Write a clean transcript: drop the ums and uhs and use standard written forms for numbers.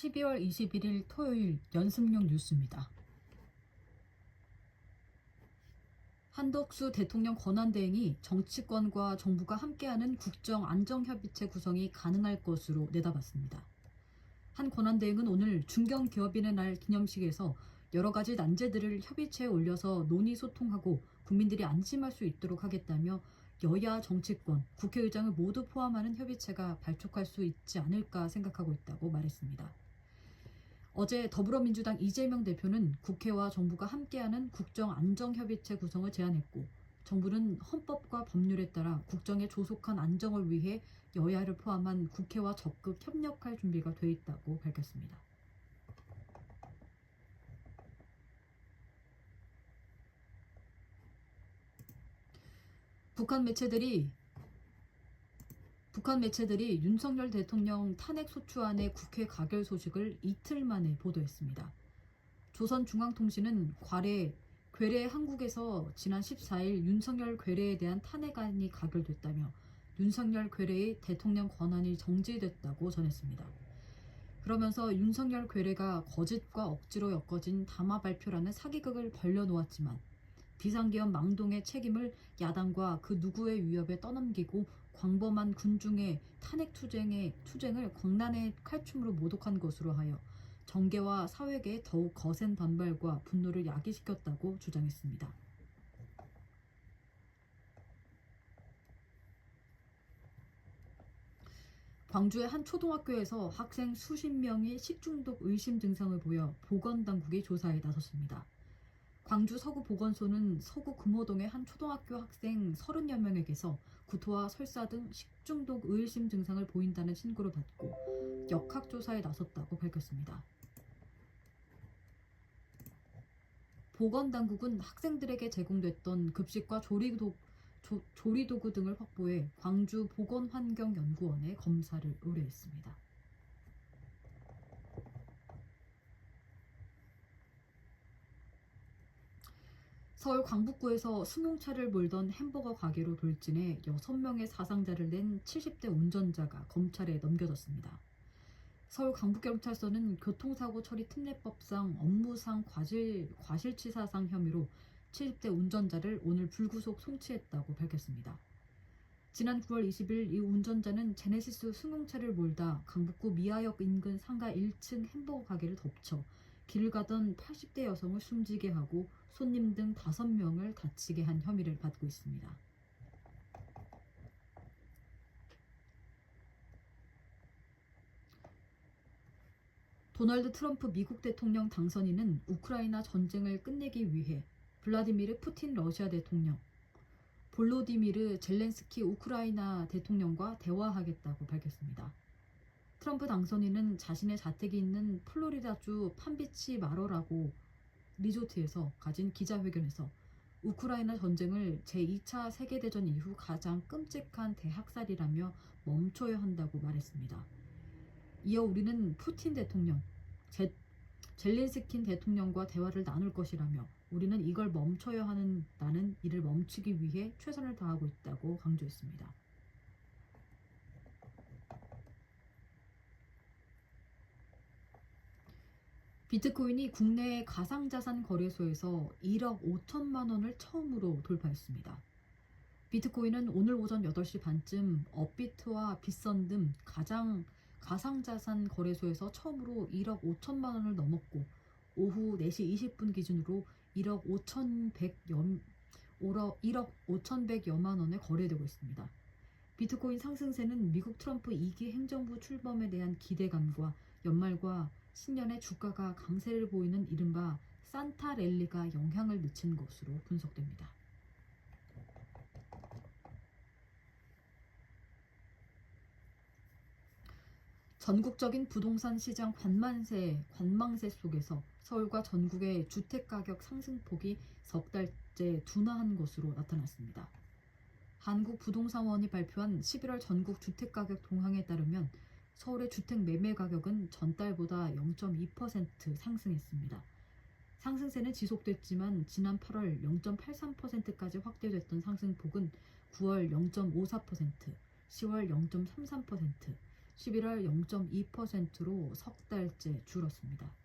12월 21일 토요일 연습용 뉴스입니다. 한덕수 대통령 권한대행이 정치권과 정부가 함께하는 국정안정협의체 구성이 가능할 것으로 내다봤습니다. 한 권한대행은 오늘 중견기업인의 날 기념식에서 여러 가지 난제들을 협의체에 올려서 논의 소통하고 국민들이 안심할 수 있도록 하겠다며 여야 정치권, 국회의장을 모두 포함하는 협의체가 발족할 수 있지 않을까 생각하고 있다고 말했습니다. 어제 더불어민주당 이재명 대표는 국회와 정부가 함께하는 국정안정협의체 구성을 제안했고, 정부는 헌법과 법률에 따라 국정의 조속한 안정을 위해 여야를 포함한 국회와 적극 협력할 준비가 돼 있다고 밝혔습니다. 북한 매체들이 윤석열 대통령 탄핵 소추안의 국회 가결 소식을 이틀 만에 보도했습니다. 조선중앙통신은 괴뢰 한국에서 지난 14일 윤석열 괴뢰에 대한 탄핵안이 가결됐다며 윤석열 괴뢰의 대통령 권한이 정지됐다고 전했습니다. 그러면서 윤석열 괴뢰가 거짓과 억지로 엮어진 담화 발표라는 사기극을 벌려놓았지만 비상계엄 망동의 책임을 야당과 그 누구의 위협에 떠넘기고 광범한 군중의 탄핵 투쟁을 광란의 칼춤으로 모독한 것으로 하여 정계와 사회계에 더욱 거센 반발과 분노를 야기시켰다고 주장했습니다. 광주의 한 초등학교에서 학생 수십 명이 식중독 의심 증상을 보여 보건당국이 조사에 나섰습니다. 광주 서구보건소는 서구 금호동의 한 초등학교 학생 30여 명에게서 구토와 설사 등 식중독 의심 증상을 보인다는 신고를 받고 역학조사에 나섰다고 밝혔습니다. 보건당국은 학생들에게 제공됐던 급식과 조리도구 등을 확보해 광주 보건환경연구원에 검사를 의뢰했습니다. 서울 광북구에서 승용차를 몰던 햄버거 가게로 돌진해 6명의 사상자를 낸 70대 운전자가 검찰에 넘겨졌습니다. 서울 강북경찰서는 교통사고 처리 특례법상 업무상 과실치사상 혐의로 70대 운전자를 오늘 불구속 송치했다고 밝혔습니다. 지난 9월 20일 이 운전자는 제네시스 승용차를 몰다 강북구 미아역 인근 상가 1층 햄버거 가게를 덮쳐 길을 가던 80대 여성을 숨지게 하고 손님 등 5명을 다치게 한 혐의를 받고 있습니다. 도널드 트럼프 미국 대통령 당선인은 우크라이나 전쟁을 끝내기 위해 블라디미르 푸틴 러시아 대통령, 볼로디미르 젤렌스키 우크라이나 대통령과 대화하겠다고 밝혔습니다. 트럼프 당선인은 자신의 자택이 있는 플로리다주 팜비치 마러라고 리조트에서 가진 기자회견에서 우크라이나 전쟁을 제2차 세계대전 이후 가장 끔찍한 대학살이라며 멈춰야 한다고 말했습니다. 이어 우리는 푸틴 대통령, 젤렌스킨 대통령과 대화를 나눌 것이라며 우리는 이걸 멈춰야 한다는 이를 멈추기 위해 최선을 다하고 있다고 강조했습니다. 비트코인이 국내 가상자산 거래소에서 1억 5천만 원을 처음으로 돌파했습니다. 비트코인은 오늘 오전 8시 반쯤 업비트와 빗선 등 가상자산 거래소에서 처음으로 1억 5천만 원을 넘었고 오후 4시 20분 기준으로 1억 5천백여만 원에 거래되고 있습니다. 비트코인 상승세는 미국 트럼프 2기 행정부 출범에 대한 기대감과 연말과 신년에 주가가 강세를 보이는 이른바 산타 랠리가 영향을 미친 것으로 분석됩니다. 전국적인 부동산 시장 관망세 속에서 서울과 전국의 주택가격 상승폭이 석 달째 둔화한 것으로 나타났습니다. 한국부동산원이 발표한 11월 전국 주택가격 동향에 따르면 서울의 주택 매매 가격은 전달보다 0.2% 상승했습니다. 상승세는 지속됐지만 지난 8월 0.83%까지 확대됐던 상승폭은 9월 0.54%, 10월 0.33%, 11월 0.2%로 석 달째 줄었습니다.